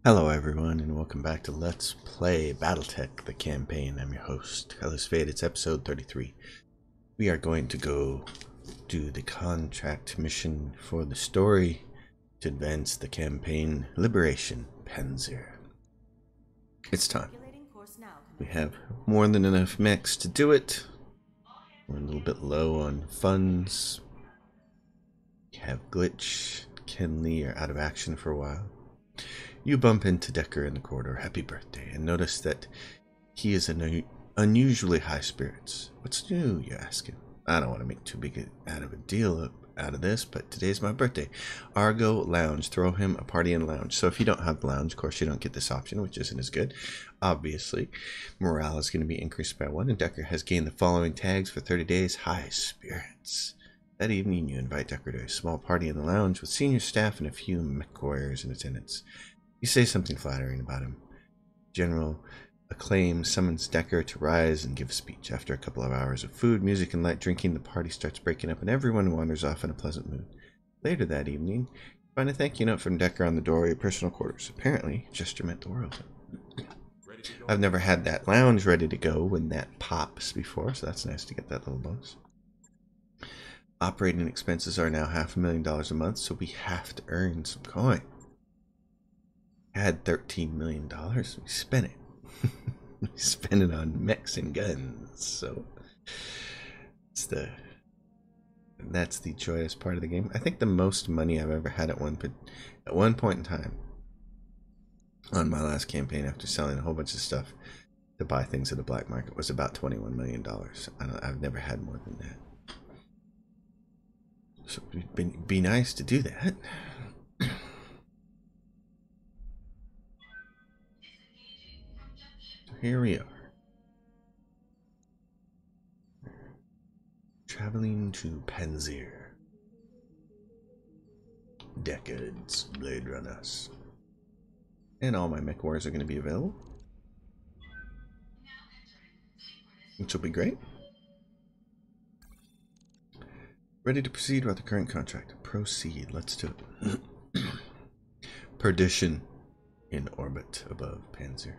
Hello everyone and welcome back to Let's Play Battletech, the campaign. I'm your host, Hellas Fade. It's episode 33. We are going to go do the contract mission for the story to advance the campaign Liberation Panzyr. It's time. We have more than enough mechs to do it. We're a little bit low on funds. We have Glitch, Kenley are out of action for a while. You bump into DECKA in the corridor, happy birthday, and notice that he is in unusually high spirits. What's new, you ask him? I don't want to make too big out of a deal out of this, but today's my birthday. Argo Lounge, throw him a party in lounge. So if you don't have the lounge, of course you don't get this option, which isn't as good. Obviously, morale is going to be increased by 1, and DECKA has gained the following tags for 30 days, high spirits. That evening, you invite DECKA to a small party in the lounge with senior staff and a few mech warriors in attendance. You say something flattering about him. General acclaim summons DECKA to rise and give a speech. After a couple of hours of food, music, and light drinking, the party starts breaking up and everyone wanders off in a pleasant mood. Later that evening, you find a thank you note from DECKA on the door of your personal quarters. Apparently, gesture meant the world. I've never had that lounge ready to go when that pops before, so that's nice to get that little bonus. Operating expenses are now $500,000 a month, so we have to earn some coin. I had $13 million. We spent it. We spent it on mechs and guns. So that's the joyous part of the game. I think the most money I've ever had at one point in time on my last campaign, after selling a whole bunch of stuff to buy things at the black market, was about $21 million. I've never had more than that. So it'd be nice to do that. Here we are. Traveling to Panzyr. DECKAOS, Blade Runners. And all my mech wars are going to be available, which will be great. Ready to proceed with the current contract. Proceed. Let's do it. Perdition in orbit above Panzyr.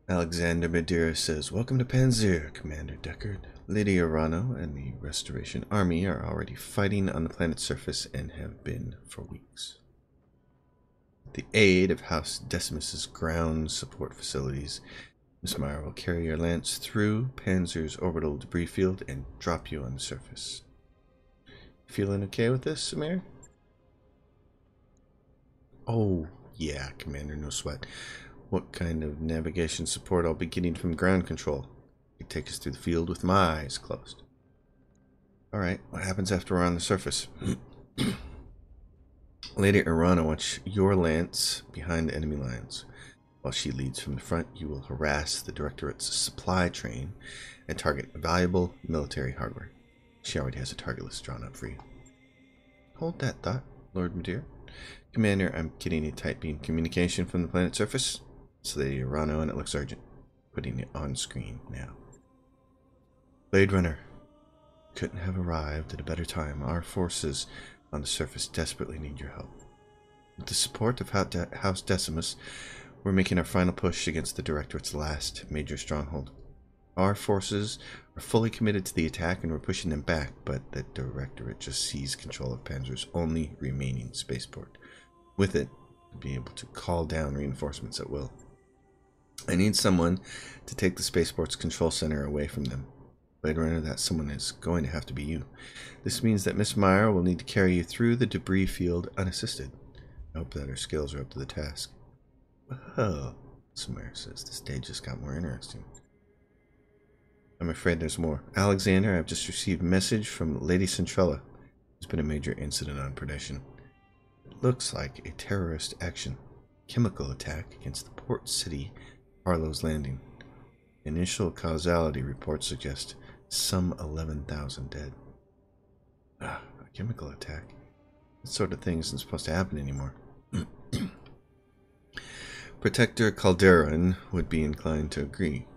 Alexander Madeira says, "Welcome to Panzyr, Commander DECKARD. Lady Arano and the Restoration Army are already fighting on the planet's surface and have been for weeks. With the aid of House Decimus's ground support facilities, Miss Meyer will carry your lance through Panzyr's orbital debris field and drop you on the surface. Feeling okay with this, Samir?" "Oh, yeah, Commander, no sweat. What kind of navigation support I'll be getting from ground control? You take us through the field with my eyes closed." "Alright, what happens after we're on the surface?" "Lady Arana wants your lance behind the enemy lines. While she leads from the front, you will harass the Directorate's supply train and target valuable military hardware. She already has a target list drawn up for you." "Hold that thought, Lord Madeira. Commander, I'm getting a tight beam communication from the planet's surface. It's Lady Arano and it looks urgent. Putting it on screen now. Blade Runner, couldn't have arrived at a better time. Our forces on the surface desperately need your help. With the support of House Decimus, we're making our final push against the Directorate's last major stronghold. Our forces are fully committed to the attack and we're pushing them back, but the Directorate just seized control of Panzyr's only remaining spaceport. With it, we'll be able to call down reinforcements at will. I need someone to take the spaceport's control center away from them. Blade Runner, that someone is going to have to be you. This means that Miss Meyer will need to carry you through the debris field unassisted. I hope that her skills are up to the task." "Oh," Samara says, "the stage just got more interesting." "I'm afraid there's more. Alexander, I've just received a message from Lady Centrella. There's been a major incident on Perdition. It looks like a terrorist action. Chemical attack against the port city, Harlow's Landing. Initial causality reports suggest some 11,000 dead." A chemical attack? That sort of thing isn't supposed to happen anymore. Protector Calderon would be inclined to agree.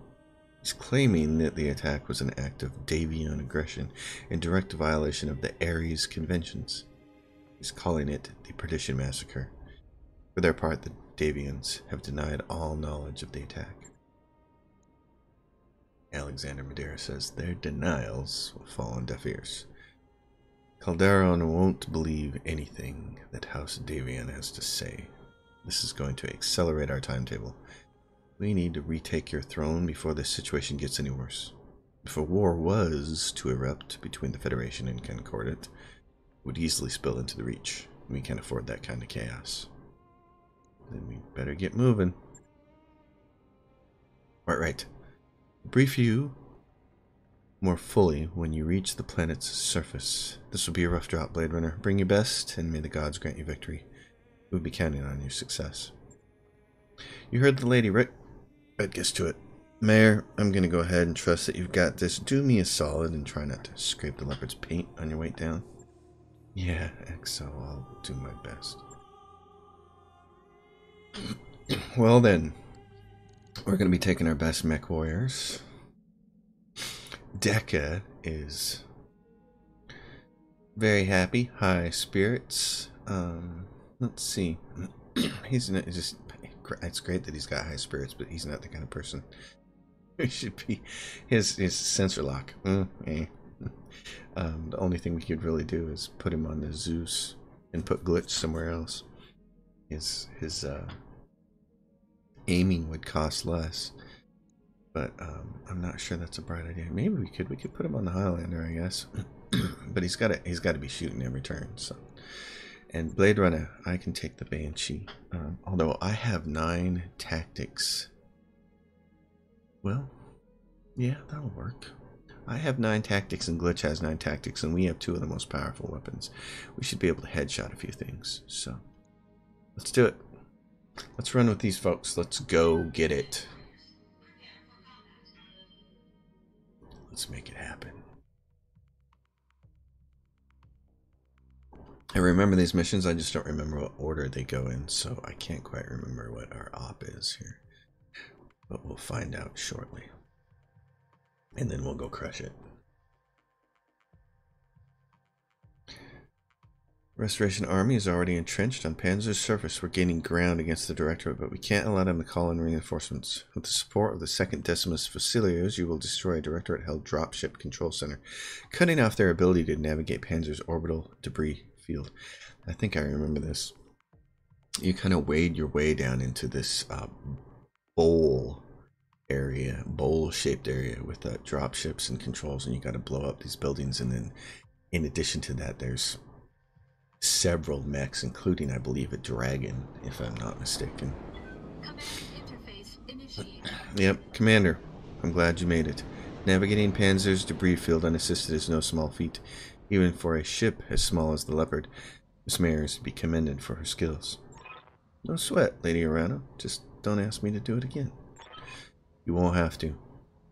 He's claiming that the attack was an act of Davian aggression in direct violation of the Ares Conventions. He's calling it the Perdition Massacre. For their part, the Davians have denied all knowledge of the attack. Alexander Madeira says their denials will fall on deaf ears. Calderon won't believe anything that House Davian has to say. This is going to accelerate our timetable. We need to retake your throne before this situation gets any worse. If a war was to erupt between the Federation and Concordat, it would easily spill into the Reach. We can't afford that kind of chaos. Then we better get moving. Right. Brief you more fully when you reach the planet's surface. This will be a rough drop, Blade Runner. Bring your best, and may the gods grant you victory. We'll be counting on your success. You heard the lady, right? That gets to it. Mayor, I'm going to go ahead and trust that you've got this. Do me a solid and try not to scrape the leopard's paint on your way down. Yeah, XO, I'll do my best. Well then, we're going to be taking our best mech warriors. DECKA is very happy, high spirits. Let's see. He's just. It's great that he's got high spirits, but he's not the kind of person who should be. His sensor lock. The only thing we could really do is put him on the Zeus and put Glitch somewhere else. His aiming would cost less, but I'm not sure that's a bright idea. Maybe we could put him on the Highlander, I guess. But he's got to be shooting every turn. So, and Blade Runner, I can take the Banshee. Although I have 9 tactics. Well, yeah, that'll work. I have 9 tactics and Glitch has 9 tactics, and we have 2 of the most powerful weapons. We should be able to headshot a few things. So, let's do it. Let's run with these folks. Let's go get it. Let's make it happen. I remember these missions, I just don't remember what order they go in, so I can't quite remember what our op is here. But we'll find out shortly. And then we'll go crush it. Restoration Army is already entrenched on Panzyr's surface. We're gaining ground against the Directorate, but we can't allow them to call in reinforcements. With the support of the 2nd Decimus Fusiliers, you will destroy a Directorate-held dropship control center, cutting off their ability to navigate Panzyr's orbital debris field. I think I remember this. You kind of wade your way down into this bowl-shaped area with dropships and controls, and you got to blow up these buildings. And then, in addition to that, there's several mechs, including, I believe, a dragon, if I'm not mistaken. Yep, Commander. I'm glad you made it. Navigating Panzyr's debris field unassisted is no small feat, even for a ship as small as the Leopard. Miss Mayer is to be commended for her skills. No sweat, Lady Arano. Just don't ask me to do it again. You won't have to.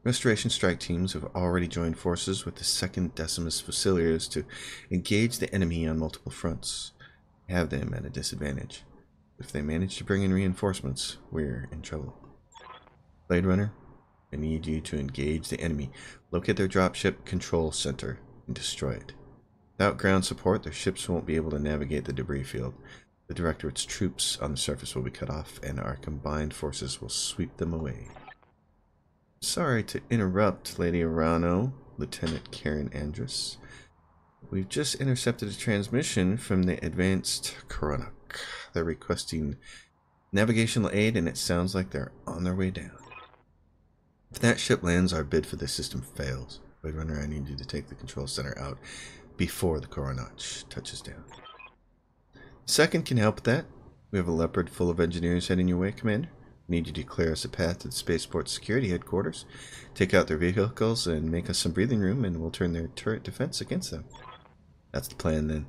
Restoration strike teams have already joined forces with the 2nd Decimus Fusiliers to engage the enemy on multiple fronts. Have them at a disadvantage. If they manage to bring in reinforcements, we're in trouble. Blade Runner, I need you to engage the enemy, locate their dropship control center, and destroy it. Without ground support, their ships won't be able to navigate the debris field. The Directorate's troops on the surface will be cut off, and our combined forces will sweep them away. Sorry to interrupt, Lady Arano, Lieutenant Karen Andrus. We've just intercepted a transmission from the Advanced Koronok. They're requesting navigational aid, and it sounds like they're on their way down. If that ship lands, our bid for this system fails. Blade Runner, I need you to take the control center out before the Koronok touches down. 2nd can help with that. We have a Leopard full of engineers heading your way, Commander. We need you to clear us a path to the Spaceport Security Headquarters, take out their vehicles, and make us some breathing room, and we'll turn their turret defense against them. That's the plan, then.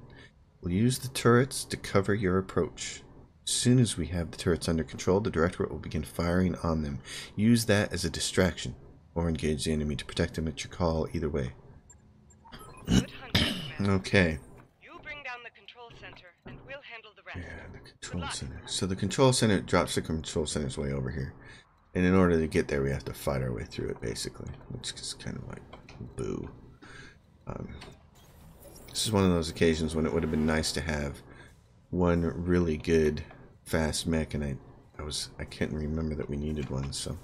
We'll use the turrets to cover your approach. As soon as we have the turrets under control, the Directorate will begin firing on them. Use that as a distraction, or engage the enemy to protect them at your call, either way. Okay. You bring down the control center, and we'll handle the rest. Yeah, the control center. So the control center drops the control center's way over here. And in order to get there, we have to fight our way through it, basically. Which is kind of like, boo. This is one of those occasions when it would have been nice to have one really good fast mech, and I couldn't remember that we needed one, so.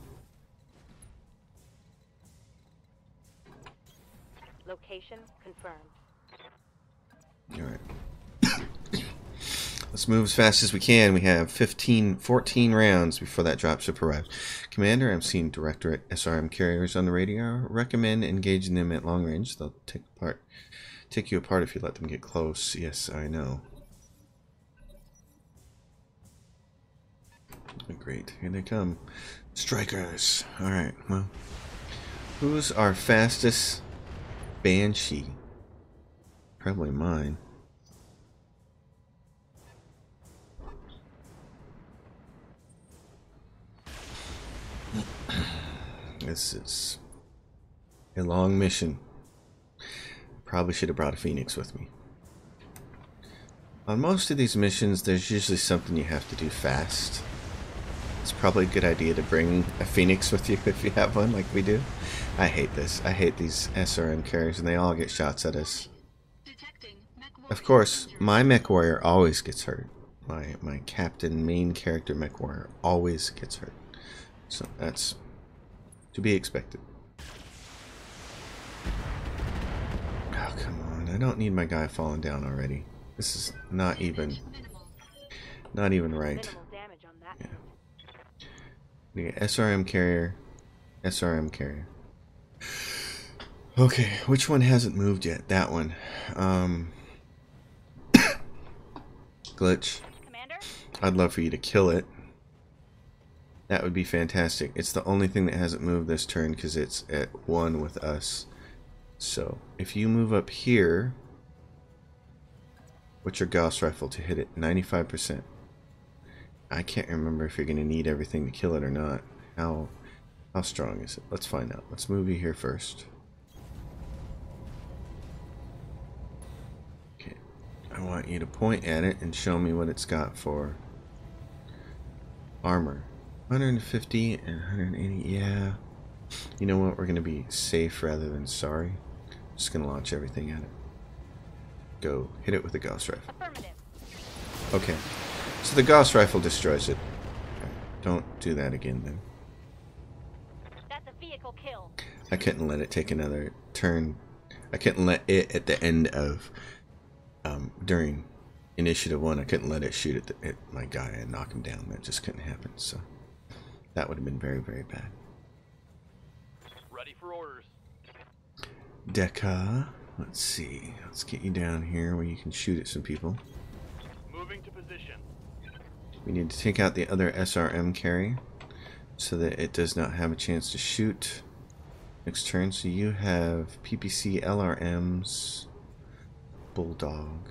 Location confirmed. Alright. Let's move as fast as we can. We have 14 rounds before that dropship arrives. Commander, I'm seeing Directorate SRM carriers on the radar. Recommend engaging them at long range. They'll take you apart if you let them get close. Yes, I know. Great, here they come. Strikers. Alright, well. Who's our fastest Banshee? Probably mine. This is a long mission. Probably should have brought a Phoenix with me. On most of these missions, there's usually something you have to do fast. It's probably a good idea to bring a Phoenix with you if you have one, like we do. I hate this. I hate these SRM carriers, and they all get shots at us. Of course, my mech warrior always gets hurt. My captain, main character mech warrior always gets hurt. So that's to be expected. Oh, come on. I don't need my guy falling down already. This is not even right. Yeah. We get SRM carrier, SRM carrier. Okay, which one hasn't moved yet? That one. Glitch. Commander? I'd love for you to kill it. That would be fantastic. It's the only thing that hasn't moved this turn because it's at 1 with us. So, if you move up here, what's your Gauss rifle to hit it? 95%. I can't remember if you're going to need everything to kill it or not. How strong is it? Let's find out. Let's move you here first. Okay. I want you to point at it and show me what it's got for armor. 150 and 180. Yeah. You know what? We're going to be safe rather than sorry. Just going to launch everything at it. Go. Hit it with the Gauss rifle. Okay. So the Gauss rifle destroys it. Okay. Don't do that again then. That's a vehicle kill. I couldn't let it take another turn. I couldn't let it at the end of during Initiative 1, I couldn't let it shoot at my guy and knock him down. That just couldn't happen. So that would have been very, very bad. Ready for orders. DECKA. Let's see. Let's get you down here where you can shoot at some people. Moving to position. We need to take out the other SRM carry so that it does not have a chance to shoot next turn. So you have PPC LRMs, Bulldog.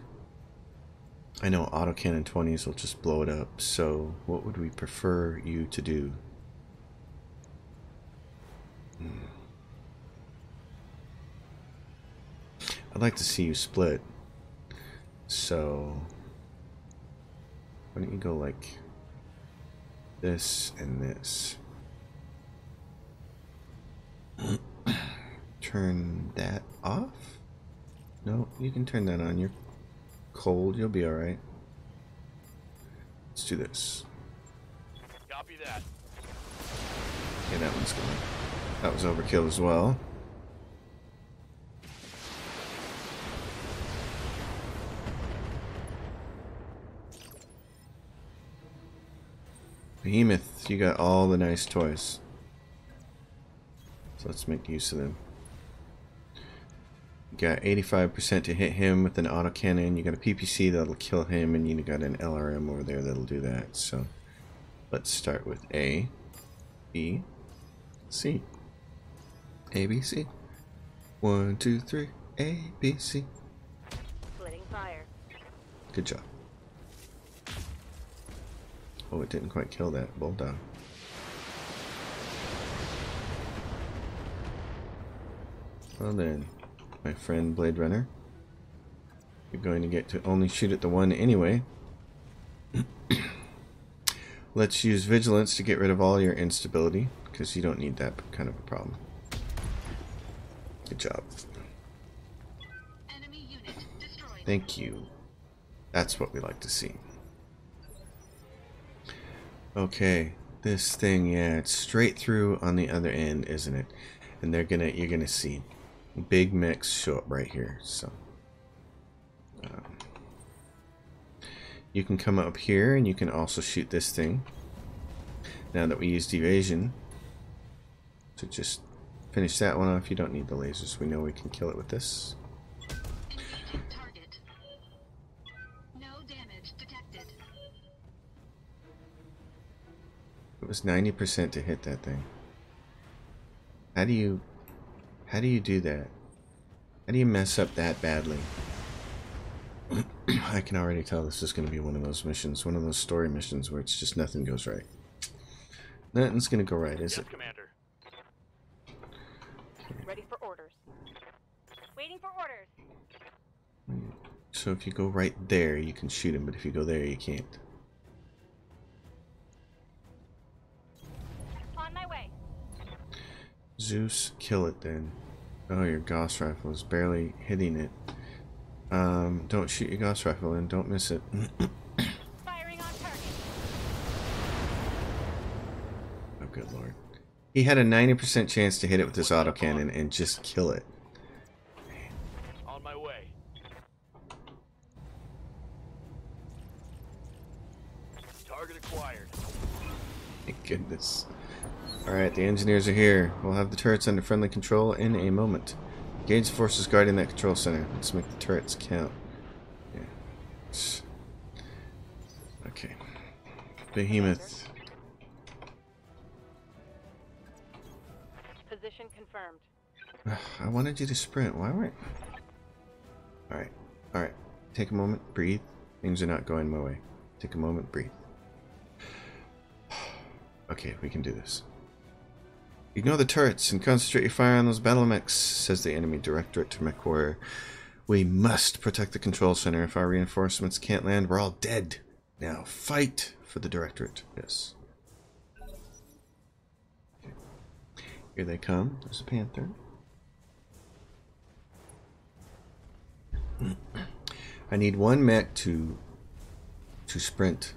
I know autocannon 20s will just blow it up, so what would we prefer you to do? I'd like to see you split. So why don't you go like this and this? Turn that off? No, you can turn that on. You're cold, you'll be alright. Let's do this. Copy that. Okay, that one's going. That was overkill as well. Behemoth, you got all the nice toys. So let's make use of them. You got 85% to hit him with an autocannon. You got a PPC that'll kill him, and you got an LRM over there that'll do that. So let's start with A, B, C. A, B, C. 1, 2, 3. A, B, C. Splitting fire. Good job. Oh, it didn't quite kill that bulldog. Well then, my friend Blade Runner, you're going to get to only shoot at the one anyway. Let's use Vigilance to get rid of all your instability, because you don't need that kind of a problem. Good job. Enemy unit destroyed. Thank you. That's what we like to see. Okay, this thing, yeah, it's straight through on the other end, isn't it? And you're gonna see big mechs show up right here. So you can come up here, and you can also shoot this thing. Now that we used evasion to just finish that one off, you don't need the lasers. We know we can kill it with this. Engaging target. No damage detected. It was 90% to hit that thing. How do you do that? How do you mess up that badly? I can already tell this is going to be one of those missions, one of those story missions where it's just nothing goes right. Nothing's going to go right, is Yes, it? Commander. Ready for orders. Waiting for orders. So if you go right there, you can shoot him, but if you go there, you can't. On my way. Zeus, kill it then. Oh, your Gauss rifle is barely hitting it. Don't shoot your Gauss rifle and don't miss it. Firing on target. Oh, good lord. He had a 90% chance to hit it with his autocannon and just kill it. On my way. Target acquired. Thank goodness. Alright, the engineers are here. We'll have the turrets under friendly control in a moment. Engage the forces guarding that control center. Let's make the turrets count. Yeah. Okay. Behemoth. Position confirmed. I wanted you to sprint. Why weren't... Alright. Alright. Take a moment. Breathe. Things are not going my way. Take a moment. Breathe. Okay, we can do this. Ignore the turrets and concentrate your fire on those battle mechs, says the enemy directorate to Mech Warrior. We must protect the control center. If our reinforcements can't land, we're all dead. Now fight for the directorate. Yes. Okay. Here they come. There's a Panther. I need one mech to sprint.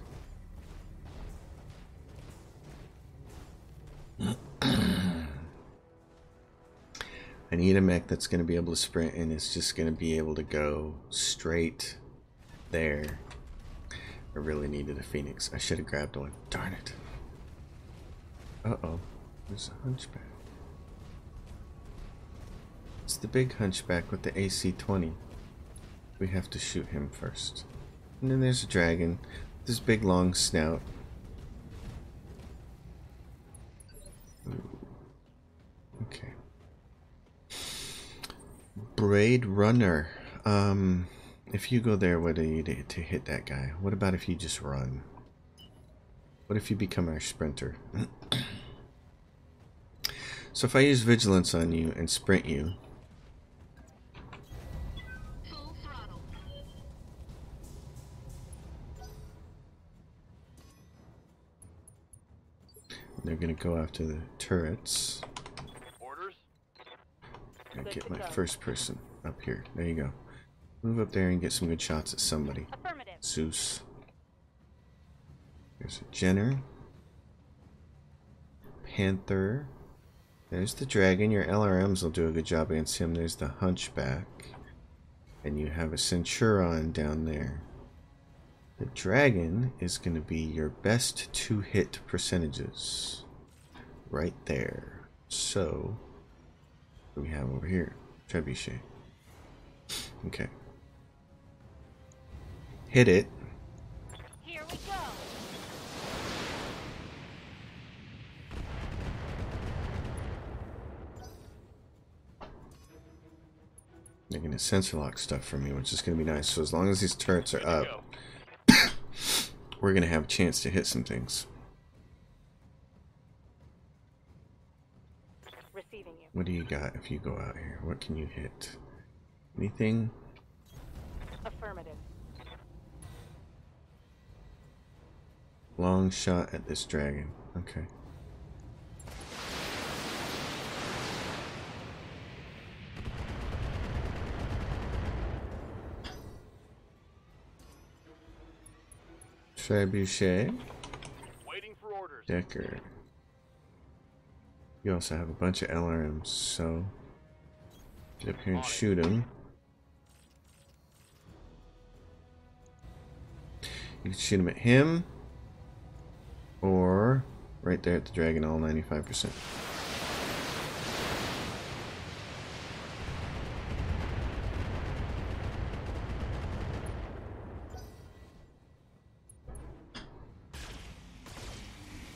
I need a mech that's going to be able to sprint and it's just going to be able to go straight there. I really needed a Phoenix. I should have grabbed one. Darn it. Uh-oh. There's a hunchback. It's the big hunchback with the AC-20. We have to shoot him first. And then there's a dragon with this big long snout. Ooh. Okay. Braid Runner. If you go there, what do you need to hit that guy? What about if you just run? What if you become our sprinter? So if I use vigilance on you and sprint you, Full throttle. they're gonna go after the turrets. Orders? I Good get to my go. first person up here. There you go. Move up there and get some good shots at somebody. Affirmative. Zeus. There's a Jenner. Panther. There's the dragon. Your LRMs will do a good job against him. There's the hunchback. And you have a Centurion down there. The dragon is going to be your best two-hit percentages. Right there. So, what do we have over here? Trebuchet. Okay. Hit it. Here we go. They're going to sensor lock stuff for me, which is going to be nice. So as long as these turrets are Good to up, go. we're going to have a chance to hit some things. Receiving you. What do you got if you go out here? What can you hit? Anything? Affirmative. Long shot at this dragon. Okay. Trebuchet. Waiting for Decker. You also have a bunch of LRMs, so get up here and shoot him. You can shoot him at him, or right there at the dragon, all 95%.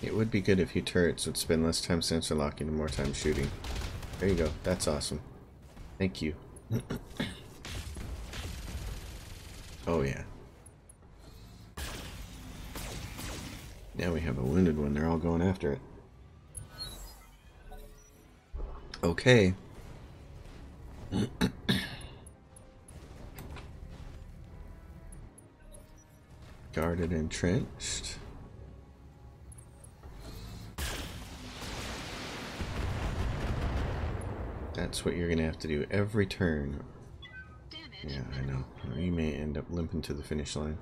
It would be good if your turrets would spend less time sensor locking and more time shooting. There you go. That's awesome. Thank you. Oh yeah. Now we have a wounded one. They're all going after it. Okay. Guarded, entrenched. That's what you're gonna have to do every turn. Yeah, I know. You may end up limping to the finish line.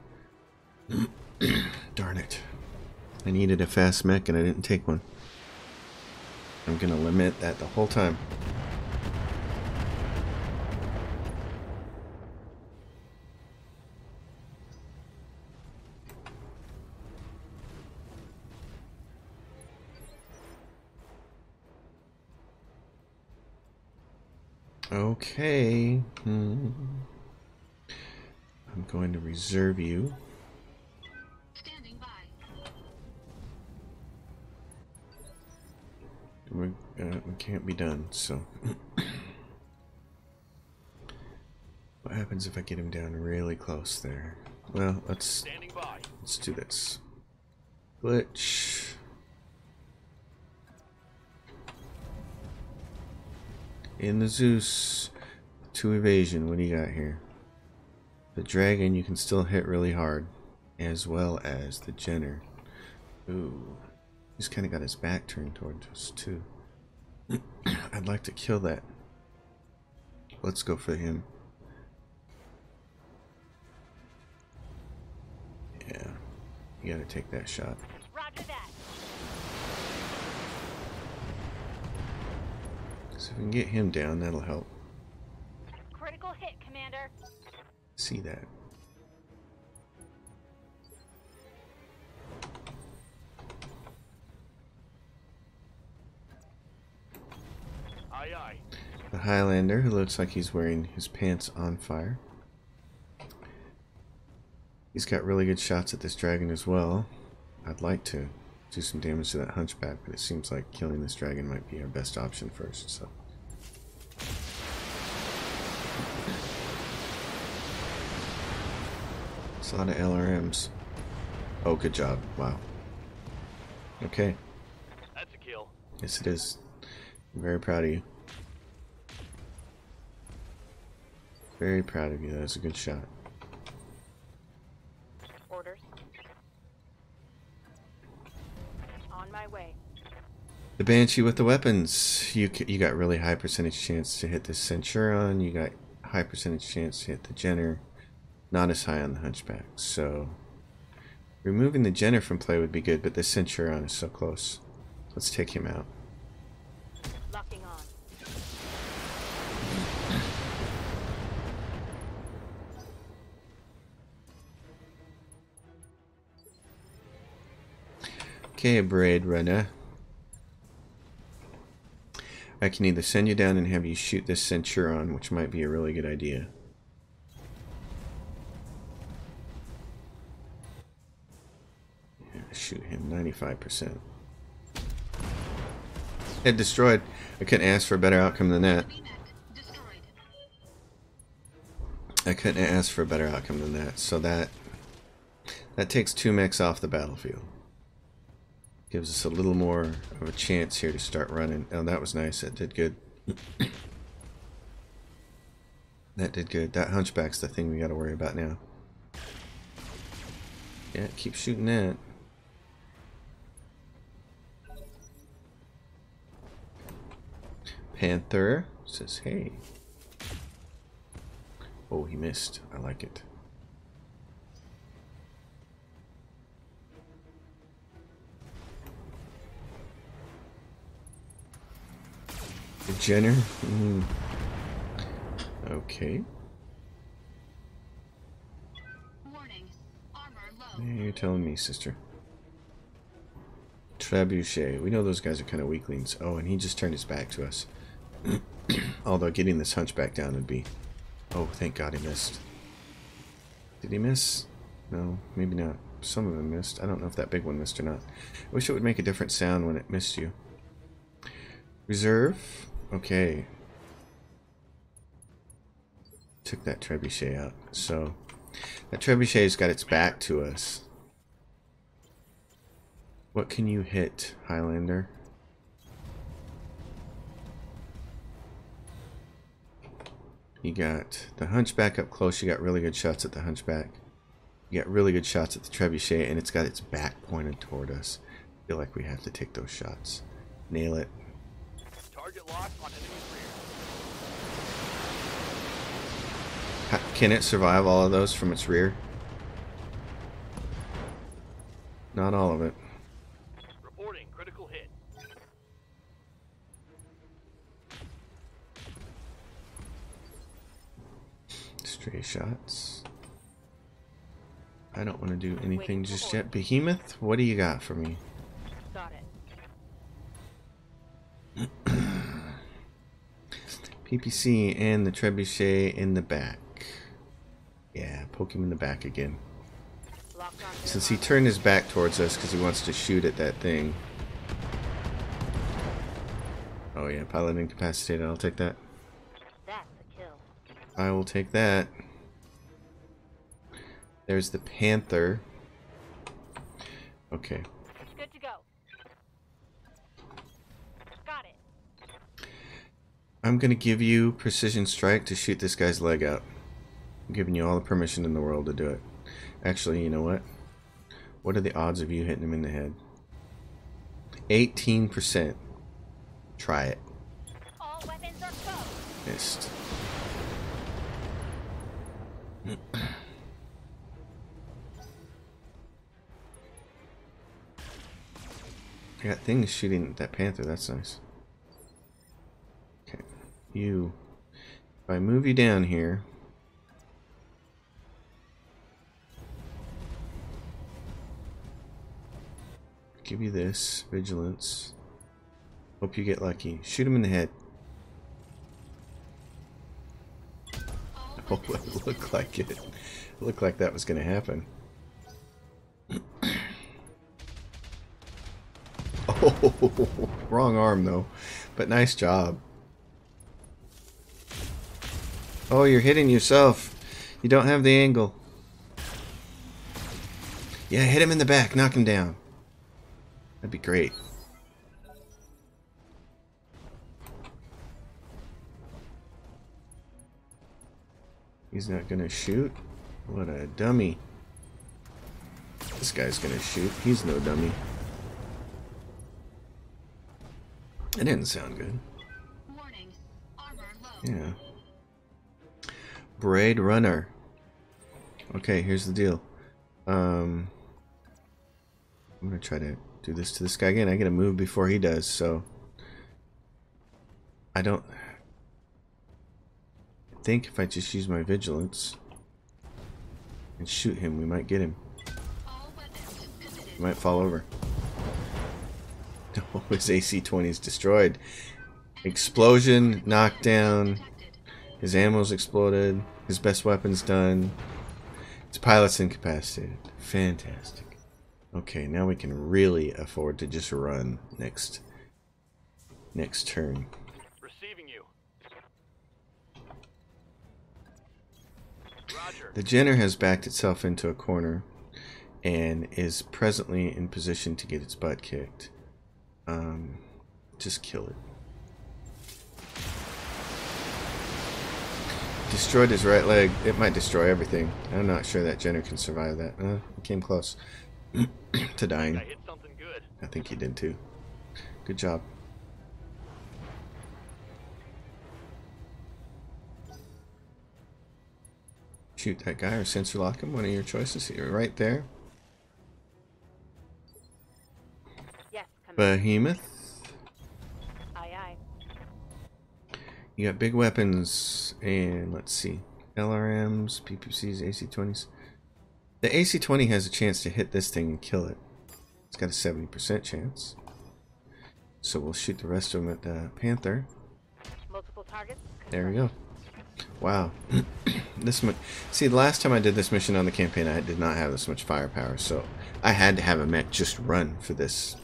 Darn it. I needed a fast mech and I didn't take one. I'm gonna limit that the whole time. Okay. I'm going to reserve you. Standing by. We can't be done, so. What happens if I get him down really close there? Well, let's do this. Glitch. In the Zeus, 2 evasion. What do you got here? The dragon you can still hit really hard, as well as the Jenner. Ooh, he's kind of got his back turned towards us too. I'd like to kill that. Let's go for him. Yeah, you gotta take that shot. Roger that. So if we can get him down, that'll help. Critical hit, Commander. See that. Aye, aye. The Highlander, who looks like he's wearing his pants on fire. He's got really good shots at this dragon as well. I'd like to do some damage to that hunchback, but it seems like killing this dragon might be our best option first, so. It's a lot of LRMs. Oh, good job. Wow. Okay. That's a kill. Yes, it is. I'm very proud of you. Very proud of you. That was a good shot. Orders. On my way. The Banshee with the weapons. You got really high percentage chance to hit the Centurion. You got high percentage chance to hit the Jenner. Not as high on the Hunchback. So removing the Jenner from play would be good, but the Centurion is so close. Let's take him out. Locking on. Okay, Braid Runner. I can either send you down and have you shoot this Centurion, which might be a really good idea. Yeah, shoot him 95%. Head destroyed. I couldn't ask for a better outcome than that. Enemy mech destroyed. I couldn't ask for a better outcome than that. So that takes 2 mechs off the battlefield. Gives us a little more of a chance here to start running. Oh, that was nice. That did good. That did good. That Hunchback's the thing we got to worry about now. Yeah, keep shooting that. Panther says, hey. Oh, he missed. I like it. Jenner? Okay. Warning. Armor low. You're telling me, sister. Trebuchet. We know those guys are kind of weaklings. Oh, and he just turned his back to us. Although getting this hunchback down would be... Oh, thank God he missed. Did he miss? No, maybe not. Some of them missed. I don't know if that big one missed or not. I wish it would make a different sound when it missed you. Reserve. Okay. Took that trebuchet out. So, that trebuchet's got its back to us. What can you hit, Highlander? You got the hunchback up close. You got really good shots at the hunchback. You got really good shots at the trebuchet, and it's got its back pointed toward us. I feel like we have to take those shots. Nail it. Target locked on enemy's rear. Can it survive all of those from its rear? Not all of it. Reporting critical hit. Stray shots. I don't want to do anything just yet. Behemoth, what do you got for me? Got it. PPC and the trebuchet in the back. Yeah, poke him in the back again. Locked on. Since he turned his back towards us because he wants to shoot at that thing. Oh yeah, pilot incapacitated. I'll take that. That's a kill. I will take that. There's the Panther. Okay. Good to go. Got it. I'm going to give you precision strike to shoot this guy's leg out. I'm giving you all the permission in the world to do it. Actually, you know what? What are the odds of you hitting him in the head? 18%. Try it. All weapons are go. Missed. I got things shooting at that Panther. That's nice. Okay. You. If I move you down here. Give you this. Vigilance. Hope you get lucky. Shoot him in the head. Oh, it looked like it. It looked like that was going to happen. Oh, wrong arm though. But nice job. Oh, you're hitting yourself. You don't have the angle. Yeah, hit him in the back. Knock him down. That'd be great. He's not gonna shoot? What a dummy. This guy's gonna shoot. He's no dummy. It didn't sound good. Warning. Armor low. Yeah. Braid Runner. Okay, here's the deal. I'm gonna try to do this to this guy again. I gotta move before he does, so I don't think if I just use my vigilance and shoot him, we might get him. All weapons committed. He might fall over. Oh, his AC-20 is destroyed. Explosion, knockdown. Detected. His ammo's exploded. His best weapon's done. His pilot's incapacitated. Fantastic. Okay, now we can really afford to just run next turn. Receiving you. Roger. The Jenner has backed itself into a corner and is presently in position to get its butt kicked. Just kill it. Destroyed his right leg. It might destroy everything. I'm not sure that Jenner can survive that. It came close to dying. I hit something good. I think he did too. Good job. Shoot that guy or sensor lock him. One of your choices. You're right there. Yes, Commander. Behemoth. Aye, aye. You got big weapons and let's see. LRMs, PPCs, AC-20s. The AC-20 has a chance to hit this thing and kill it. It's got a 70% chance. So we'll shoot the rest of them at the Panther. Multiple targets. There we go. Wow. This much. See, the last time I did this mission on the campaign, I did not have this much firepower, so I had to have a mech just run for this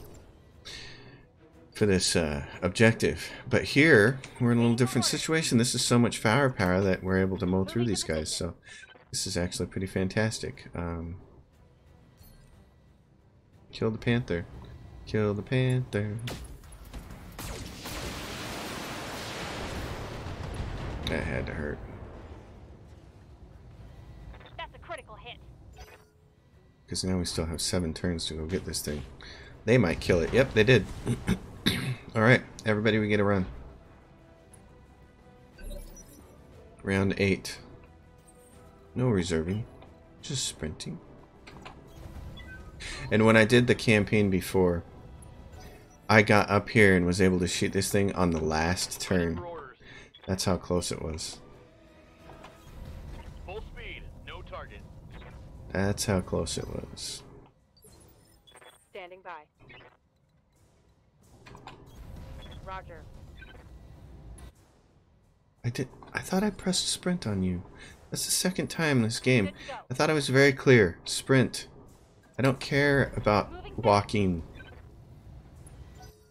objective. But here, we're in a little different situation. This is so much firepower that we're able to mow through these guys, so this is actually pretty fantastic. Kill the Panther. Kill the Panther. That had to hurt. That's a critical hit. Because now we still have 7 turns to go get this thing. They might kill it. Yep, they did. Alright, everybody, we get a run. Round 8. No reserving. Just sprinting. And when I did the campaign before, I got up here and was able to shoot this thing on the last turn. That's how close it was. Full speed, no target. That's how close it was. Standing by. Roger. I thought I pressed sprint on you. That's the second time in this game. I thought I was very clear. Sprint. I don't care about walking.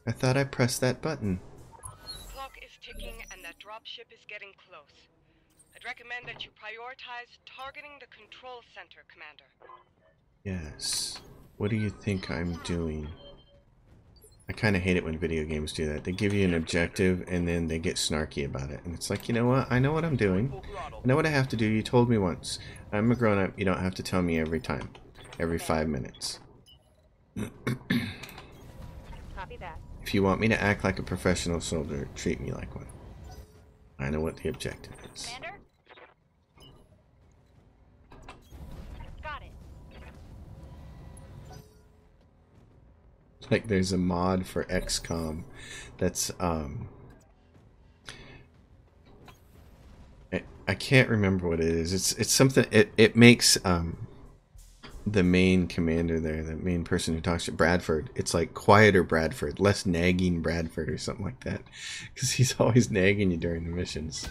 I thought I pressed that button. Clock is ticking and that dropship is getting close. I'd recommend that you prioritize targeting the control center, Commander. Yes. What do you think I'm doing? I kind of hate it when video games do that. They give you an objective and then they get snarky about it. And it's like, you know what? I know what I'm doing. I know what I have to do. You told me once. I'm a grown-up. You don't have to tell me every time. Every 5 minutes. Copy that. If you want me to act like a professional soldier, treat me like one. I know what the objective is. Commander? Got it. Like there's a mod for XCOM that's I can't remember what it is. It's something it makes the main commander there, the main person who talks to Bradford, it's like quieter Bradford, less nagging Bradford or something like that, because he's always nagging you during the missions.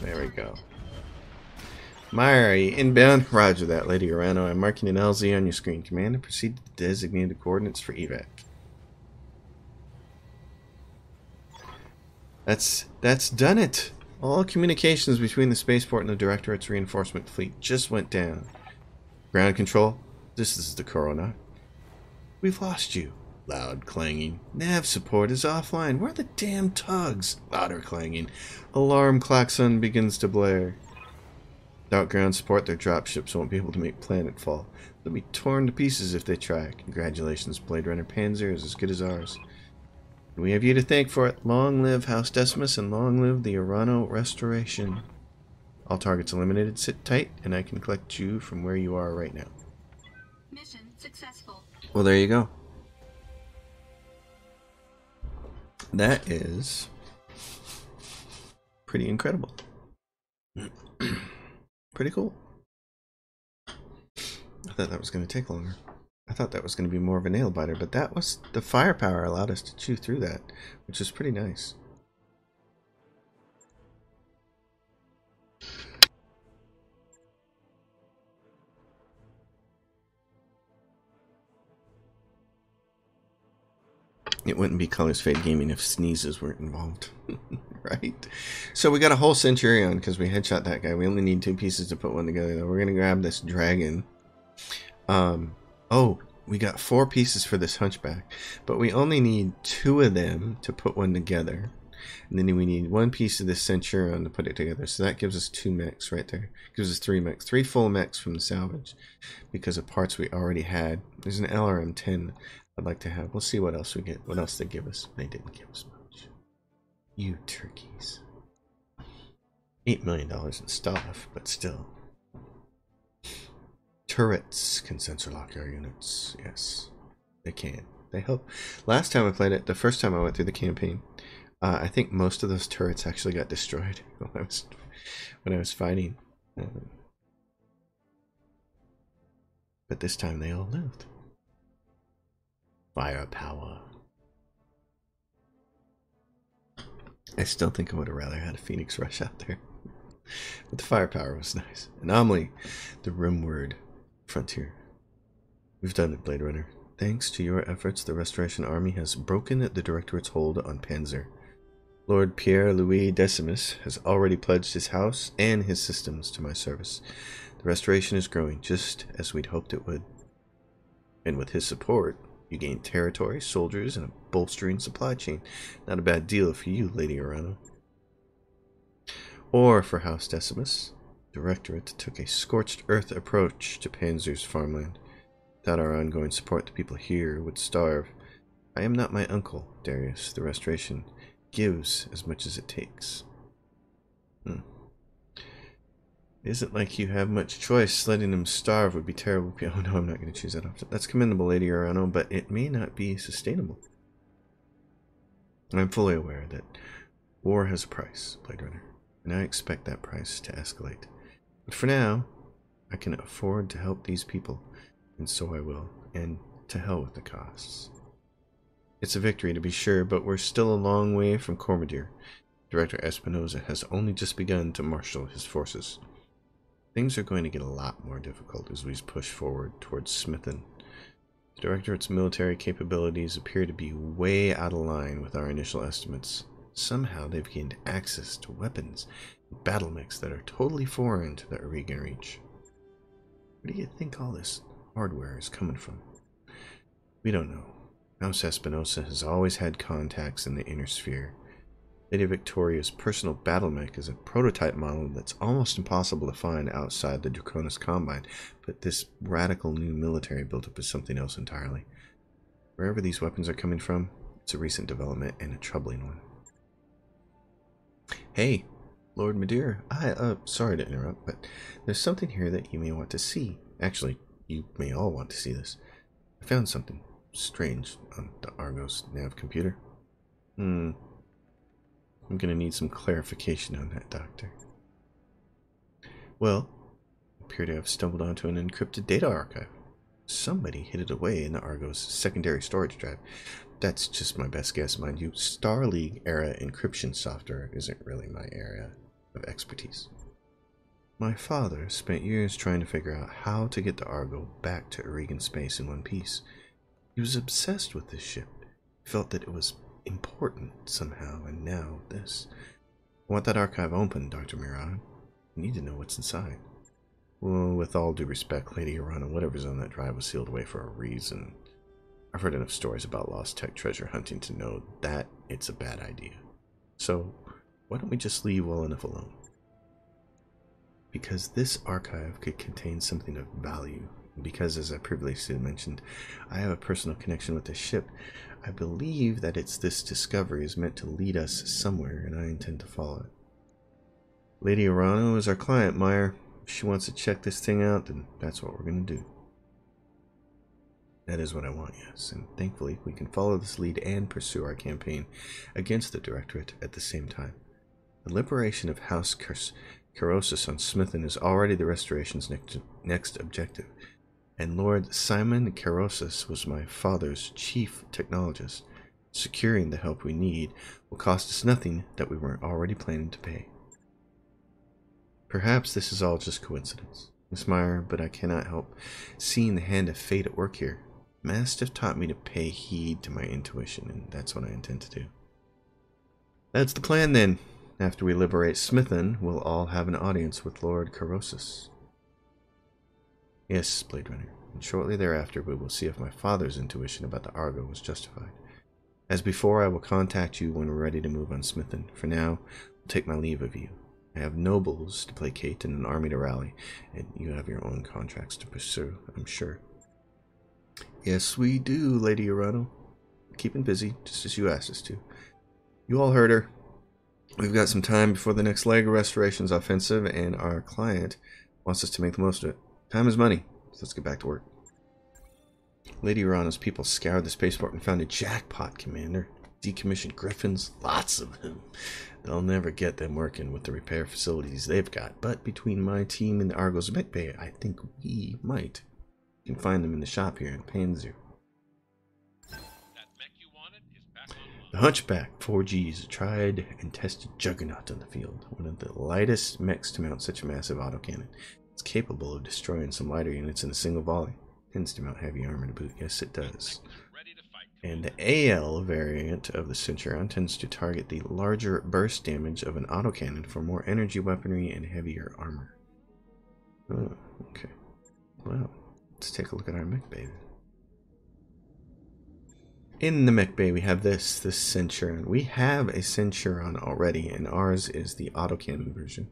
There we go. Meyer, inbound? Roger that, Lady Urano. I'm marking an LZ on your screen. Commander, proceed to the designated coordinates for evac. That's done it. All communications between the spaceport and the Directorate's reinforcement fleet just went down. Ground control, this is the Corona. We've lost you. Loud clanging. Nav support is offline. Where are the damn tugs? Louder clanging. Alarm klaxon begins to blare. Without ground support, their dropships won't be able to make planetfall. They'll be torn to pieces if they try. Congratulations, Blade Runner Panzyr is as good as ours. We have you to thank for it. Long live House Decimus and long live the Urano Restoration. All targets eliminated. Sit tight, and I can collect you from where you are right now. Mission successful. Well, there you go. That is pretty incredible. Pretty cool. I thought that was going to take longer. I thought that was going to be more of a nail biter, but that was the firepower allowed us to chew through that, which is pretty nice. It wouldn't be Colors Fade Gaming if sneezes weren't involved. Right? So we got a whole Centurion because we headshot that guy. We only need 2 pieces to put one together, though. We're going to grab this dragon. Oh, we got 4 pieces for this Hunchback, but we only need 2 of them to put one together. And then we need 1 piece of this Centurion to put it together. So that gives us 2 mechs right there. Gives us 3 mechs. 3 full mechs from the salvage because of parts we already had. There's an LRM-10 I'd like to have. We'll see what else we get. What else they give us. They didn't give us much. You turkeys. $8 million in stuff, but still. Turrets can sensor lock our units. Yes, they can. They help. Last time I played it, the first time I went through the campaign, I think most of those turrets actually got destroyed when I was fighting. But this time they all lived. Firepower. I still think I would have rather had a Phoenix Rush out there. But the firepower was nice. Anomaly, the rimward frontier. We've done it, Blade Runner. Thanks to your efforts, the Restoration Army has broken the Directorate's hold on Panzyr. Lord Pierre-Louis Decimus has already pledged his house and his systems to my service. The Restoration is growing just as we'd hoped it would. And with his support, you gain territory, soldiers, and a bolstering supply chain. Not a bad deal for you, Lady Arano. Or for House Decimus. The Directorate took a scorched earth approach to Panzyr's farmland. Without our ongoing support, the people here would starve. I am not my uncle, Darius. The Restoration gives as much as it takes. Isn't like you have much choice. Letting them starve would be terrible. Oh no, I'm not going to choose that option. That's commendable, Lady Arano, but it may not be sustainable. I'm fully aware that war has a price, Blade Runner, and I expect that price to escalate. But for now, I can afford to help these people, and so I will, and to hell with the costs. It's a victory, to be sure, but we're still a long way from Cormadir. Director Espinosa has only just begun to marshal his forces. Things are going to get a lot more difficult as we push forward towards Smithen. The Directorate's military capabilities appear to be way out of line with our initial estimates. Somehow they've gained access to weapons and battle mechs that are totally foreign to the Aurigan Reach. Where do you think all this hardware is coming from? We don't know. House Espinosa has always had contacts in the Inner Sphere. Lady Victoria's personal battle mech is a prototype model that's almost impossible to find outside the Draconis Combine, but this radical new military buildup is something else entirely. Wherever these weapons are coming from, it's a recent development and a troubling one. Hey, Lord Madeira, sorry to interrupt, but there's something here that you may want to see. Actually, you may all want to see this. I found something strange on the Argos nav computer. I'm going to need some clarification on that, Doctor. Well, I appear to have stumbled onto an encrypted data archive. Somebody hid it away in the Argos secondary storage drive. That's just my best guess, mind you. Star League era encryption software isn't really my area of expertise. My father spent years trying to figure out how to get the Argo back to Aurigan space in one piece. He was obsessed with this ship. He felt that it was important somehow, and now this. I want that archive open, Dr. Mirage. I need to know what's inside. Well, with all due respect, Lady Arano, whatever's on that drive was sealed away for a reason. I've heard enough stories about lost tech treasure hunting to know that it's a bad idea. So, why don't we just leave well enough alone? Because this archive could contain something of value. Because, as I previously mentioned, I have a personal connection with this ship, I believe that this discovery is meant to lead us somewhere, and I intend to follow it. Lady Arano is our client, Meyer. If she wants to check this thing out, then that's what we're going to do. That is what I want, yes, and thankfully we can follow this lead and pursue our campaign against the Directorate at the same time. The liberation of House Carosus on Smithen is already the Restoration's next objective. And Lord Simon Carosus was my father's chief technologist. Securing the help we need will cost us nothing that we weren't already planning to pay. Perhaps this is all just coincidence, Miss Meyer, but I cannot help seeing the hand of fate at work here. Mastiff taught me to pay heed to my intuition, and that's what I intend to do. That's the plan then. After we liberate Smithen, we'll all have an audience with Lord Carosus. Yes, Blade Runner, and shortly thereafter we will see if my father's intuition about the Argo was justified. As before, I will contact you when we're ready to move on Smithen. For now, I'll take my leave of you. I have nobles to placate and an army to rally, and you have your own contracts to pursue, I'm sure. Yes, we do, Lady Arano. Keeping busy, just as you asked us to. You all heard her. We've got some time before the next leg of Restoration's offensive, and our client wants us to make the most of it. Time is money, so let's get back to work. Lady Arano's people scoured the spaceport and found a jackpot, Commander. decommissioned griffins, lots of them. They'll never get them working with the repair facilities they've got, but between my team and the Argos mech bay, I think we might. You can find them in the shop here in Panzyr. The Hunchback 4G is a tried and tested juggernaut on the field, one of the lightest mechs to mount such a massive autocannon. It's capable of destroying some lighter units in a single volley. Tends to mount heavy armor to boot. Yes, it does. And the AL variant of the Centurion tends to target the larger burst damage of an autocannon for more energy weaponry and heavier armor. Oh, okay. Well, let's take a look at our mech bay. In the mech bay, we have this Centurion. We have a Centurion already, and ours is the autocannon version.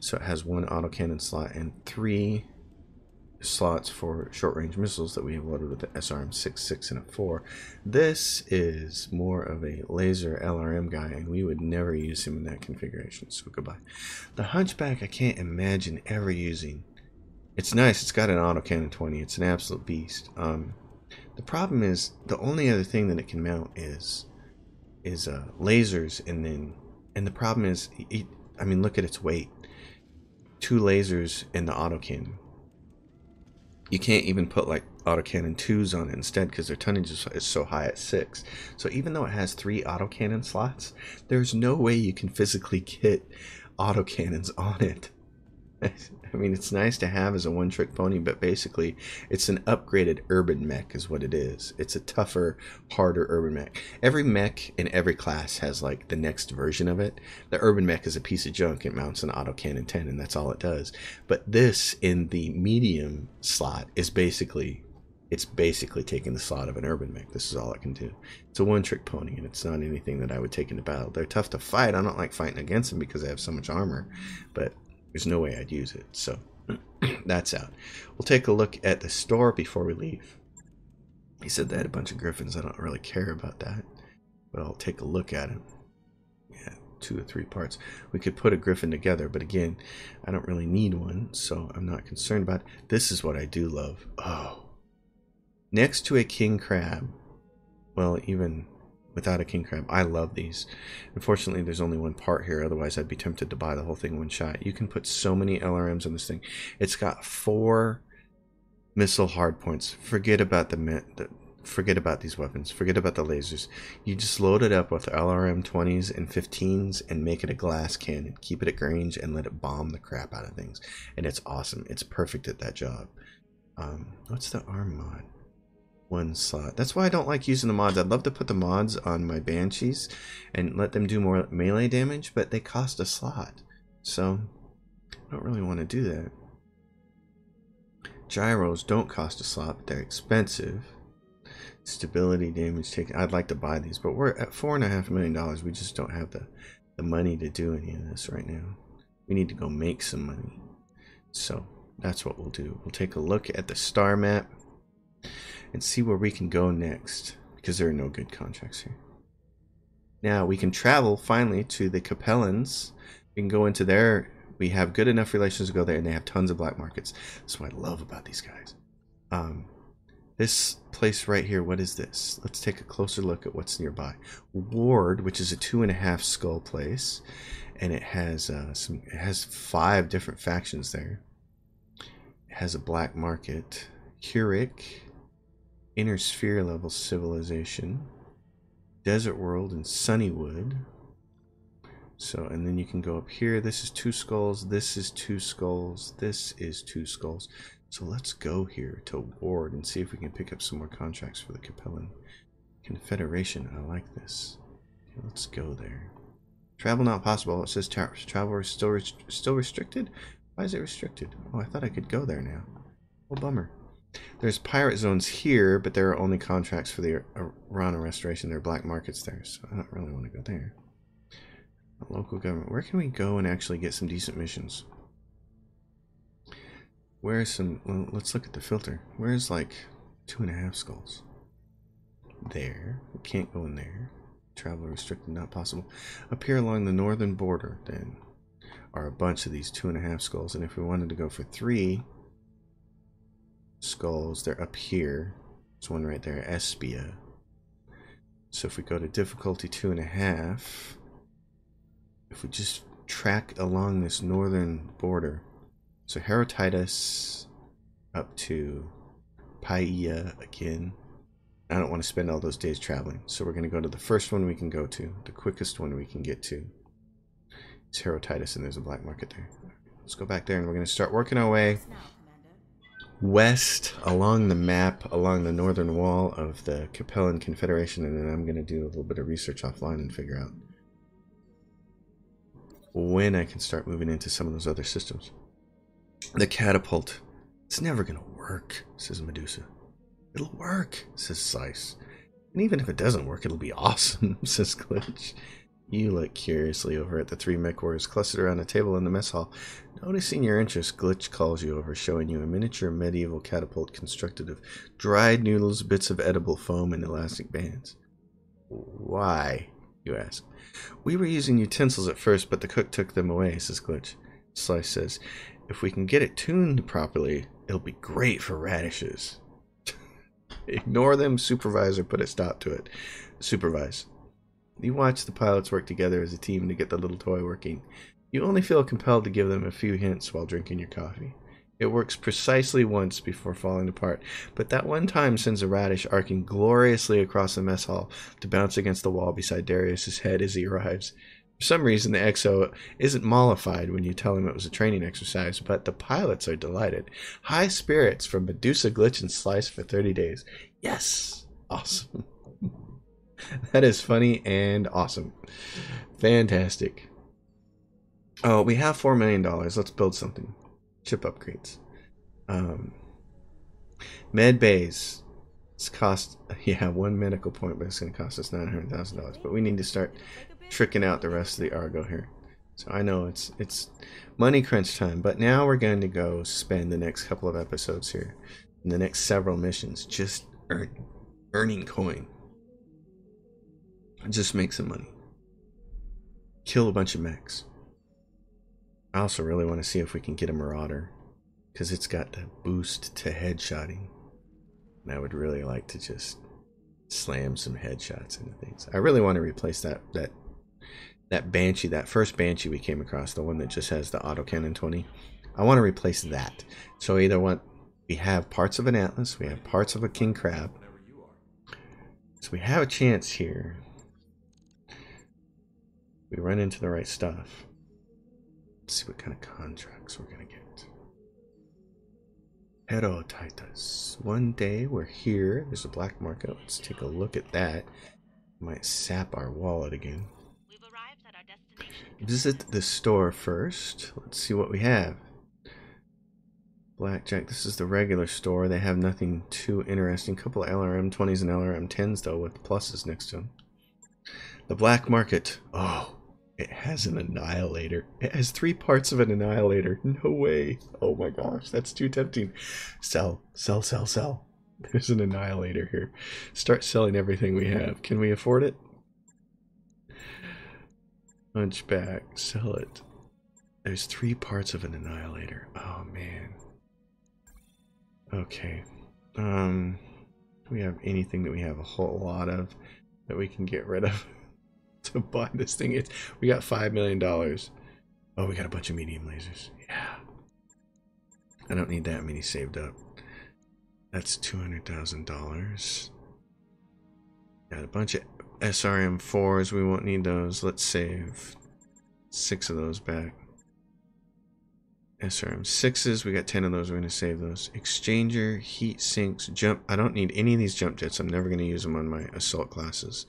So it has one autocannon slot and 3 slots for short-range missiles that we have loaded with the SRM 6, and a 4. This is more of a laser LRM guy, and we would never use him in that configuration, so goodbye. The Hunchback I can't imagine ever using. It's nice, it's got an autocannon 20, it's an absolute beast. The problem is, the only other thing that it can mount is lasers, and the problem is, I mean, look at its weight. 2 lasers in the autocannon. You can't even put like autocannon 2s on it instead because their tonnage is so high at 6. So even though it has 3 autocannon slots, there's no way you can physically get autocannons on it. I mean, it's nice to have as a one-trick pony, but basically it's an upgraded urban mech is what it is. It's a tougher, harder urban mech. Every mech in every class has like the next version of it. The urban mech is a piece of junk. It mounts an autocannon 10 and that's all it does. But this in the medium slot is basically taking the slot of an urban mech. This is all it can do. It's a one-trick pony, and it's not anything that I would take into battle. They're tough to fight. I don't like fighting against them because they have so much armor, but there's no way I'd use it, so that's out. We'll take a look at the store before we leave. He said they had a bunch of griffins. I don't really care about that, but I'll take a look at it. Yeah, 2 or 3 parts. We could put a griffin together, but again, I don't really need one, so I'm not concerned about it. This is what I do love. Oh, next to a king crab, well, even without a king crab, I love these. Unfortunately, there's only 1 part here, otherwise I'd be tempted to buy the whole thing one shot. You can put so many LRMs on this thing. It's got 4 missile hardpoints. Forget about these weapons. Forget about the lasers. You just load it up with LRM 20s and 15s and make it a glass cannon. Keep it at range and let it bomb the crap out of things. And it's awesome. It's perfect at that job. What's the arm mod? 1 slot. That's why I don't like using the mods. I'd love to put the mods on my Banshees and let them do more melee damage, but they cost a slot. So I don't really want to do that. Gyros don't cost a slot, but they're expensive. Stability damage taken. I'd like to buy these, but we're at $4.5 million. We just don't have the money to do any of this right now. We need to go make some money. So that's what we'll do. We'll take a look at the star map and see where we can go next, because there are no good contracts here. Now we can travel finally to the Capellans. We can go into there. We have good enough relations to go there, and they have tons of black markets. That's what I love about these guys. This place right here, what is this? Let's take a closer look at what's nearby. Ward, which is a 2.5 skull place, and it has it has 5 different factions there. It has a black market. Hurrick, Inner Sphere level civilization, Desert World, and Sunnywood. So, and then you can go up here. This is 2 skulls. This is 2 skulls. This is 2 skulls. So let's go here to Ward and see if we can pick up some more contracts for the Capellan Confederation. I like this. Okay, let's go there. Travel not possible. It says travel is still restricted. Why is it restricted? Oh, I thought I could go there now. Well, bummer. There's pirate zones here, but there are only contracts for the Rana Restoration. There are black markets there, so I don't really want to go there. Local government. Where can we go and actually get some decent missions? Where's some... Well, let's look at the filter. Where's like 2.5 skulls? There. We can't go in there. Travel restricted, not possible. Up here along the northern border, then, are a bunch of these 2.5 skulls. And if we wanted to go for 3... skulls, they're up here. There's one right there, Espia. So if we go to difficulty 2.5, if we just track along this northern border, so Herotitus up to Paia again. I don't want to spend all those days traveling, so we're going to go to the first one we can go to, the quickest one we can get to. It's Herotitus, and there's a black market there. Let's go back there, and we're going to start working our way west along the map, along the northern wall of the Capellan Confederation, and then I'm going to do a little bit of research offline and figure out when I can start moving into some of those other systems. The catapult. It's never going to work, says Medusa. It'll work, says Slice. And even if it doesn't work, it'll be awesome, says Glitch. You look curiously over at the 3 mech warriors clustered around a table in the mess hall. Noticing your interest, Glitch calls you over, showing you a miniature medieval catapult constructed of dried noodles, bits of edible foam, and elastic bands. Why? You ask. We were using utensils at first, but the cook took them away, says Glitch. Slice says, if we can get it tuned properly, it'll be great for radishes. Ignore them, supervisor, put a stop to it. Supervise. You watch the pilots work together as a team to get the little toy working. You only feel compelled to give them a few hints while drinking your coffee. It works precisely once before falling apart, but that one time sends a radish arcing gloriously across the mess hall to bounce against the wall beside Darius's head as he arrives. For some reason, the XO isn't mollified when you tell him it was a training exercise, but the pilots are delighted. High spirits from Medusa, Glitch, and Slice for 30 days. Yes! Awesome. That is funny and awesome. Fantastic. Oh, we have $4 million. Let's build something. Chip upgrades. Med bays. It's cost, yeah, 1 medical point, but it's going to cost us $900,000. But we need to start tricking out the rest of the Argo here. So I know it's money crunch time, but now we're going to go spend the next couple of episodes here, and the next several missions, just earning coin. Just make some money. Kill a bunch of mechs. I also really want to see if we can get a Marauder, because it's got the boost to headshotting. And I would really like to just slam some headshots into things. I really want to replace that Banshee, that first Banshee we came across, the one that just has the autocannon 20. I want to replace that. So we have parts of an Atlas, we have parts of a King Crab. So we have a chance here. We run into the right stuff. Let's see what kind of contracts we're going to get. Herotitus. One day we're here. There's a black market. Let's take a look at that. Might sap our wallet again. We've arrived at our destination. Visit the store first. Let's see what we have. Blackjack. This is the regular store. They have nothing too interesting. Couple of LRM 20s and LRM 10s though, with pluses next to them. The black market. Oh, it has an annihilator. It has 3 parts of an annihilator. No way. Oh my gosh, that's too tempting. Sell, sell, sell, sell. There's an annihilator here. Start selling everything we have. Can we afford it? Hunchback. Sell it. There's 3 parts of an annihilator. Oh man. Okay. Do we have anything that we have a whole lot of that we can get rid of to buy this thing? We got $5 million. Oh, we got a bunch of medium lasers. Yeah. I don't need that many saved up. That's $200,000. Got a bunch of SRM4s. We won't need those. Let's save 6 of those back. SRM6s. We got 10 of those. We're going to save those. Exchanger, heat sinks, jump. I don't need any of these jump jets. I'm never going to use them on my assault classes.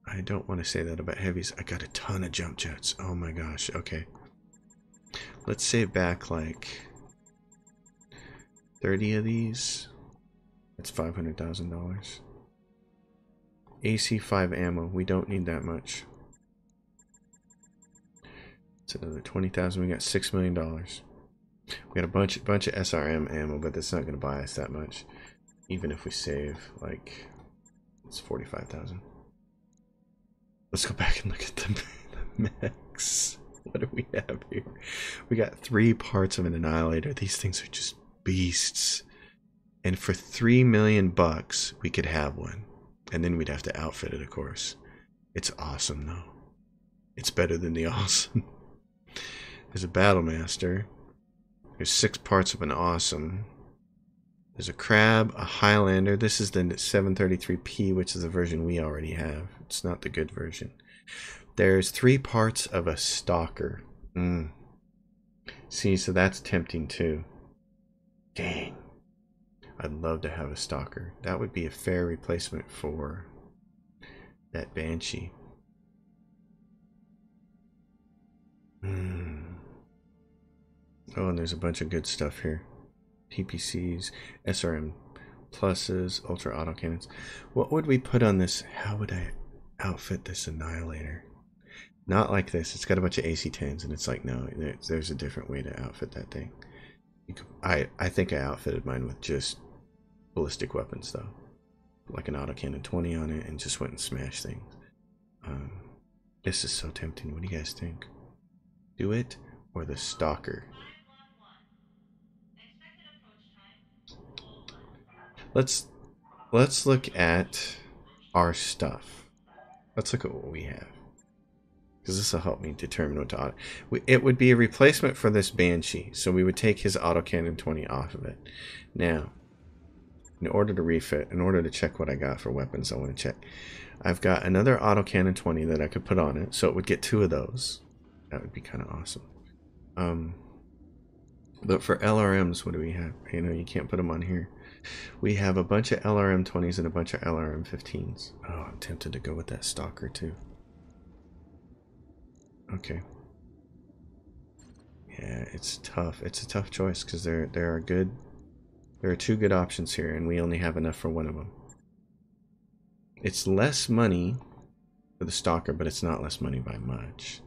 I don't want to say that about heavies. I got a ton of jump jets. Oh my gosh. Okay. Let's save back like 30 of these. That's $500,000. AC5 ammo. We don't need that much. It's another 20,000. We got $6 million. We got a bunch of SRM ammo, but that's not going to buy us that much. Even if we save like, it's 45,000. Let's go back and look at the mechs. What do we have here? We got 3 parts of an annihilator. These things are just beasts. And for $3 million bucks, we could have one. And then we'd have to outfit it, of course. It's awesome, though. It's better than the awesome. There's a Battlemaster. There's 6 parts of an awesome. There's a Crab, a Highlander. This is the 733p, which is the version we already have. It's not the good version. There's 3 parts of a Stalker. See, so that's tempting too. Dang. I'd love to have a Stalker. That would be a fair replacement for that Banshee. Oh, and there's a bunch of good stuff here. PPCs, SRM pluses, ultra autocannons. What would we put on this? How would I outfit this Annihilator? Not like this. It's got a bunch of AC-10s, and it's like, no, there's a different way to outfit that thing. I think I outfitted mine with just ballistic weapons, though. Like an autocannon 20 on it, and just went and smashed things. This is so tempting. What do you guys think? Do it or the Stalker? Let's look at our stuff. Let's look at what we have, because this will help me determine what to auto. It would be a replacement for this Banshee, so we would take his autocannon 20 off of it. Now, in order to refit, in order to check what I got for weapons, I want to check. I've got another autocannon 20 that I could put on it, so it would get 2 of those. That would be kind of awesome. But for LRMs, what do we have? You know, you can't put them on here. We have a bunch of LRM 20s and a bunch of LRM 15s. Oh, I'm tempted to go with that Stalker too. Okay. Yeah, it's tough. It's a tough choice because there are 2 good options here, and we only have enough for one of them. It's less money for the Stalker, but it's not less money by much.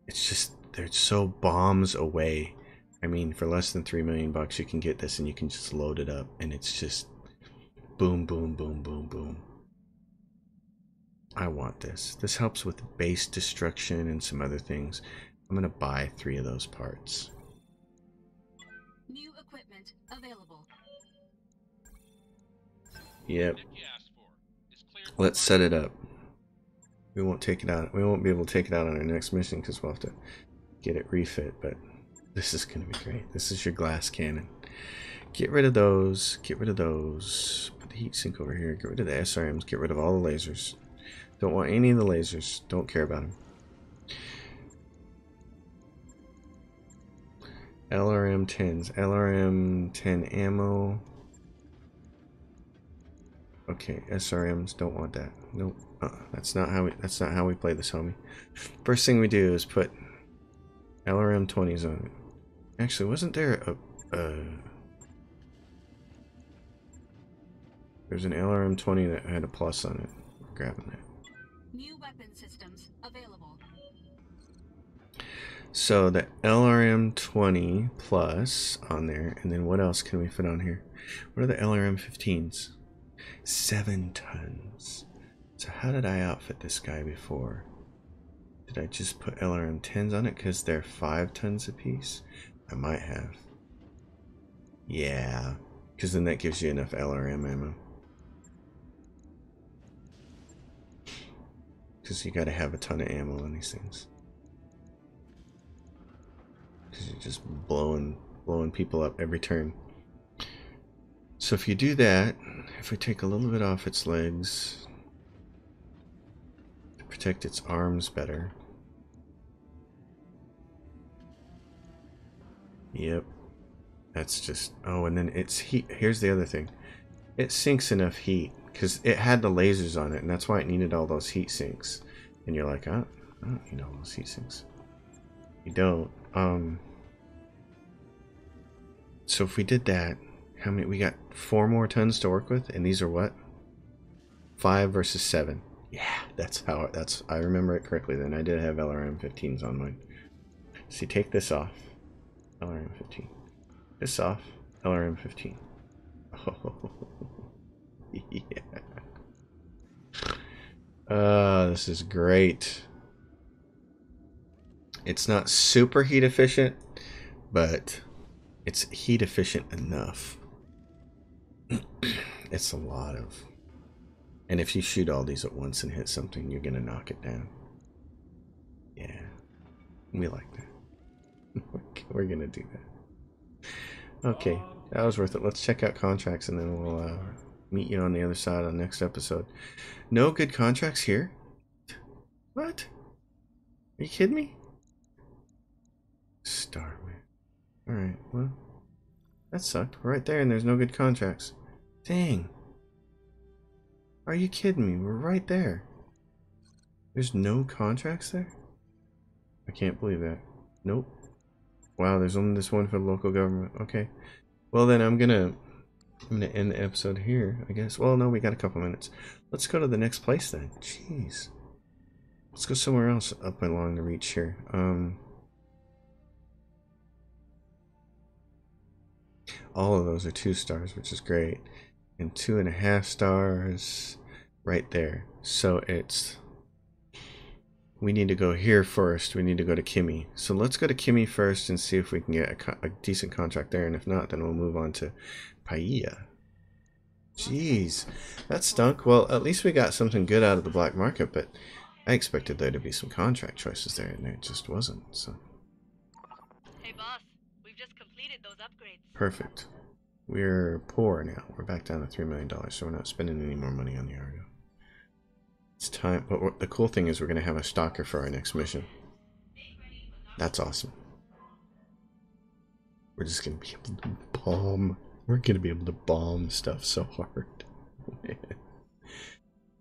It's just they're so bombs away. I mean, for less than $3 million bucks, you can get this, and you can just load it up, and it's just boom, boom, boom, boom, boom. I want this. This helps with base destruction and some other things. I'm gonna buy 3 of those parts. New equipment available. Yep. Let's set it up. We won't take it out. We won't be able to take it out on our next mission because we'll have to get it refit, but this is going to be great. This is your glass cannon. Get rid of those. Get rid of those. Put the heat sink over here. Get rid of the SRMs. Get rid of all the lasers. Don't want any of the lasers. Don't care about them. LRM 10s. LRM 10 ammo. Okay, SRMs. Don't want that. Nope. That's not how we play this, homie. First thing we do is put LRM 20s on it. Actually, wasn't there there's an LRM 20 that had a plus on it. We're grabbing that. New weapon systems available. So the LRM 20 plus on there, and then what else can we fit on here? What are the LRM 15s? 7 tons. So how did I outfit this guy before? Did I just put LRM 10s on it because they're 5 tons apiece? I might have. Yeah, because then that gives you enough LRM ammo. Because you got to have a ton of ammo on these things. Because you're just blowing people up every turn. So if you do that, if we take a little bit off its legs to protect its arms better. Yep. That's just, oh, and then it's heat. Here's the other thing. It sinks enough heat because it had the lasers on it, and that's why it needed all those heat sinks. And you're like, oh, I don't need all those heat sinks. You don't. So if we did that, how many? We got 4 more tons to work with, and these are what? 5 versus 7. Yeah, I remember it correctly. Then I did have LRM 15s on mine. See, take this off. LRM 15. This off. LRM 15. Oh, yeah. This is great. It's not super heat efficient, but it's heat efficient enough. It's a lot of And if you shoot all these at once and hit something, you're gonna knock it down. Yeah, we like that. We're gonna do that. Okay, that was worth it. Let's check out contracts and then we'll meet you on the other side on the next episode. No good contracts here? What? Are you kidding me? Starway. Alright, well, that sucked. We're right there and there's no good contracts. Dang. Are you kidding me? We're right there. There's no contracts there? I can't believe that. Nope. Wow, there's only this one for the local government. Okay. Well then I'm gonna end the episode here, I guess. Well no, we got a couple minutes. Let's go to the next place then. Jeez. Let's go somewhere else up along the reach here. All of those are 2 stars, which is great. And 2.5 stars right there. So it's, we need to go here first. We need to go to Kimmy. So let's go to Kimmy first and see if we can get a decent contract there. And if not, then we'll move on to Paia. Jeez, that stunk. Well, at least we got something good out of the black market, but I expected there to be some contract choices there, and there just wasn't. So. Hey boss, we've just completed those upgrades. Perfect. We're poor now. We're back down to $3 million, so we're not spending any more money on the Argo. It's time. But the cool thing is we're going to have a stalker for our next mission. That's awesome. We're just going to be able to bomb. We're going to be able to bomb stuff so hard.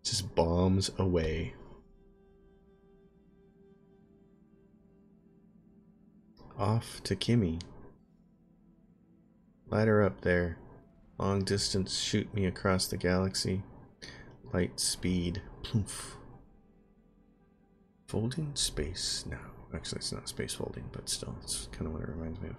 Just bombs away. Off to Kimmy. Light her up there. Long distance, shoot me across the galaxy. Light speed. Ploof. Folding space? No. Actually, it's not space folding, but still, it's kind of what it reminds me of.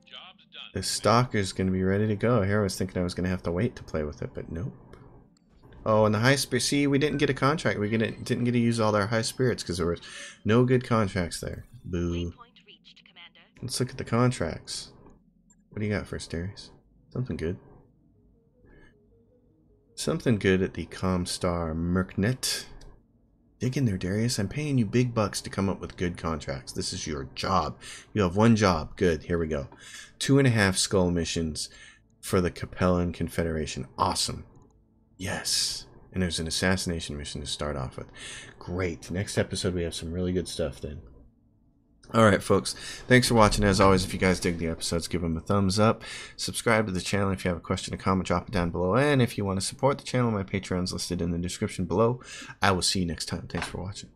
Job's done. The stalker's going to be ready to go. Here I was thinking I was going to have to wait to play with it, but nope. Oh, and the high spirit. See, we didn't get a contract. We didn't get to use all our high spirits because there was no good contracts there. Boo. Waypoint reached, Commander. Let's look at the contracts. What do you got first, Darius? Something good. Something good at the Comstar Mercnet. Dig in there, Darius. I'm paying you big bucks to come up with good contracts. This is your job. You have one job. Good. Here we go. 2.5 skull missions for the Capellan Confederation. Awesome. Yes. And there's an assassination mission to start off with. Great. Next episode we have some really good stuff then. Alright folks, thanks for watching. As always, if you guys dig the episodes, give them a thumbs up. Subscribe to the channel. If you have a question or comment, drop it down below. And if you want to support the channel, my Patreon's listed in the description below. I will see you next time. Thanks for watching.